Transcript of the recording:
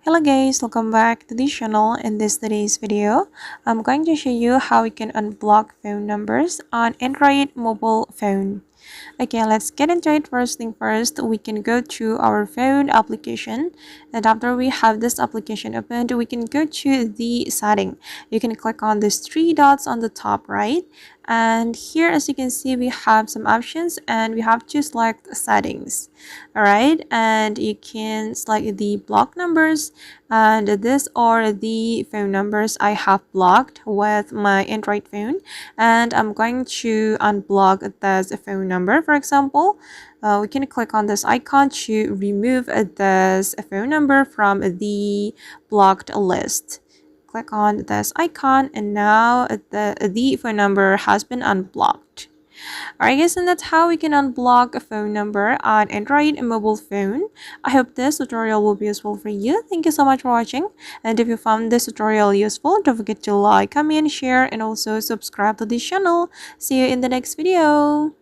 Hello guys, welcome back to this channel. In today's video, I'm going to show you how we can unblock phone numbers on Android mobile phone. Okay, let's get into it. First thing first, we can go to our phone application, and after we have this application opened, we can go to the setting. You can click on these three dots on the top right, and here as you can see we have some options and we have to select settings. All right, and you can select the block numbers, and this are the phone numbers I have blocked with my Android phone, and I'm going to unblock this phone number. For example, we can click on this icon to remove this phone number from the blocked list. Click on this icon, and now the phone number has been unblocked. Alright guys, and that's how we can unblock a phone number on Android and mobile phone. I hope this tutorial will be useful for you. Thank you so much for watching, and if you found this tutorial useful, don't forget to like, comment, share, and also subscribe to this channel. See you in the next video.